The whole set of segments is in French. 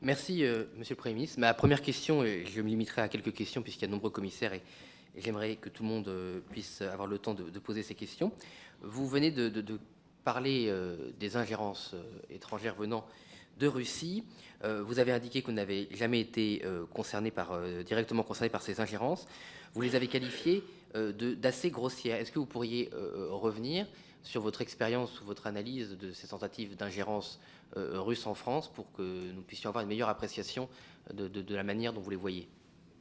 Merci, Monsieur le Premier ministre. Ma première question, et je me limiterai à quelques questions puisqu'il y a de nombreux commissaires et j'aimerais que tout le monde puisse avoir le temps de poser ces questions. Vous venez de parler des ingérences étrangères venant de Russie. Vous avez indiqué que vous n'avez jamais été directement concerné par ces ingérences. Vous les avez qualifiées d'assez grossières. Est-ce que vous pourriez revenir sur votre expérience ou votre analyse de ces tentatives d'ingérence russe en France pour que nous puissions avoir une meilleure appréciation de la manière dont vous les voyez?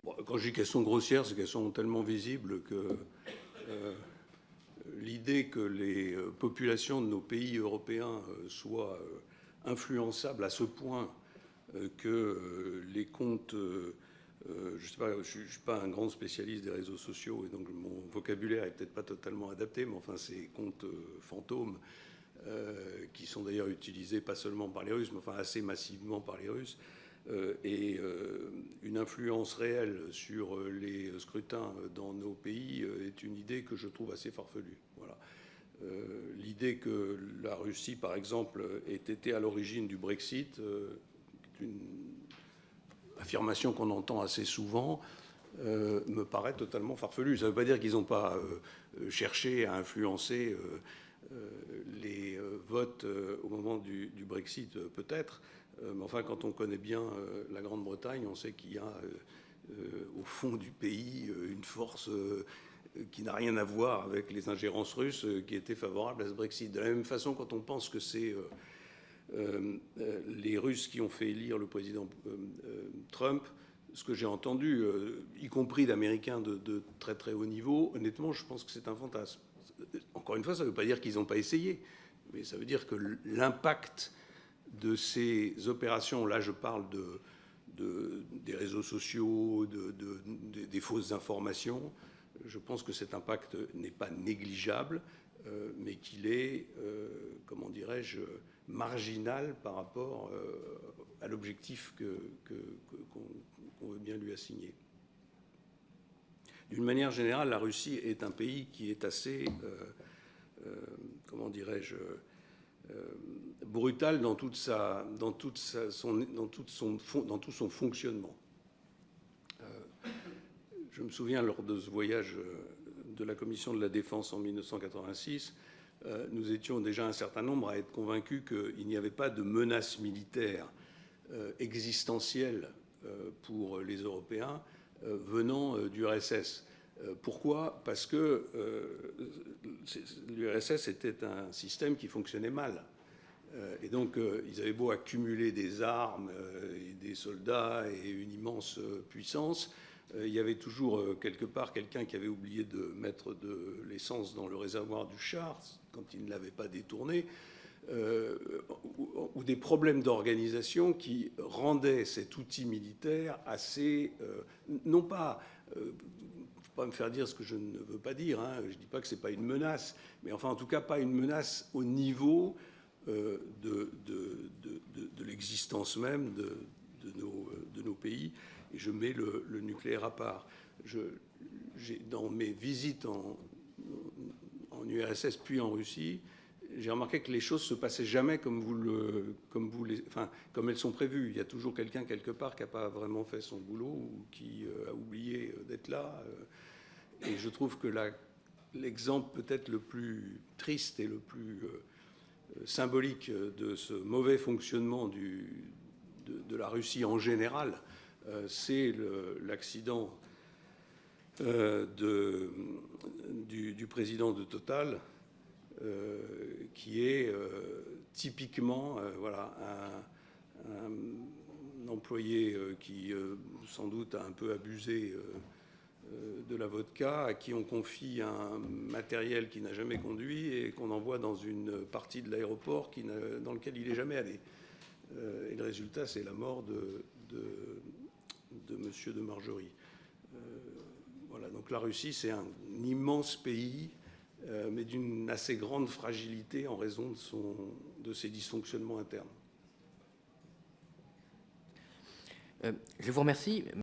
Bon, quand je dis qu'elles sont grossières, c'est qu'elles sont tellement visibles que l'idée que les populations de nos pays européens soient influençables à ce point que les comptes, je sais pas, je suis pas un grand spécialiste des réseaux sociaux et donc mon vocabulaire est peut-être pas totalement adapté, mais enfin ces comptes fantômes qui sont d'ailleurs utilisés pas seulement par les Russes, mais enfin assez massivement par les Russes, et une influence réelle sur les scrutins dans nos pays est une idée que je trouve assez farfelue. Voilà. L'idée que la Russie, par exemple, ait été à l'origine du Brexit est une affirmation qu'on entend assez souvent, me paraît totalement farfelue. Ça ne veut pas dire qu'ils n'ont pas cherché à influencer les votes au moment du Brexit, peut-être. Mais enfin, quand on connaît bien la Grande-Bretagne, on sait qu'il y a au fond du pays une force qui n'a rien à voir avec les ingérences russes qui étaient favorables à ce Brexit. De la même façon, quand on pense que c'est les Russes qui ont fait élire le président Trump, ce que j'ai entendu, y compris d'Américains de très très haut niveau, honnêtement, je pense que c'est un fantasme. Encore une fois, ça ne veut pas dire qu'ils n'ont pas essayé, mais ça veut dire que l'impact de ces opérations, là je parle des réseaux sociaux, des fausses informations, je pense que cet impact n'est pas négligeable, mais qu'il est, comment dirais-je, marginal par rapport à l'objectif qu'on veut bien lui assigner. D'une manière générale, la Russie est un pays qui est assez, comment dirais-je, brutal dans tout son fonctionnement. Je me souviens, lors de ce voyage de la Commission de la Défense en 1986, nous étions déjà un certain nombre à être convaincus qu'il n'y avait pas de menace militaire existentielle pour les Européens venant du RSS. Pourquoi? Parce que l'URSS était un système qui fonctionnait mal. Et donc, ils avaient beau accumuler des armes et des soldats et une immense puissance, il y avait toujours quelque part quelqu'un qui avait oublié de mettre de l'essence dans le réservoir du char quand il ne l'avait pas détourné, ou des problèmes d'organisation qui rendaient cet outil militaire assez, non pas... pas me faire dire ce que je ne veux pas dire, hein. Je ne dis pas que ce n'est pas une menace, mais enfin en tout cas pas une menace au niveau de l'existence même de nos pays, et je mets le nucléaire à part. Dans mes visites en URSS puis en Russie, j'ai remarqué que les choses se passaient jamais comme elles sont prévues. Il y a toujours quelqu'un quelque part qui n'a pas vraiment fait son boulot ou qui a oublié d'être là. Et je trouve que l'exemple peut-être le plus triste et le plus symbolique de ce mauvais fonctionnement de la Russie en général, c'est l'accident du président de Total, qui est typiquement voilà, un employé qui sans doute a un peu abusé de la vodka, à qui on confie un matériel qu'il n'a jamais conduit et qu'on envoie dans une partie de l'aéroport dans lequel il n'est jamais allé. Et le résultat, c'est la mort de Monsieur de Margerie. Voilà, donc la Russie, c'est un immense pays, mais d'une assez grande fragilité en raison de ses dysfonctionnements internes. Je vous remercie.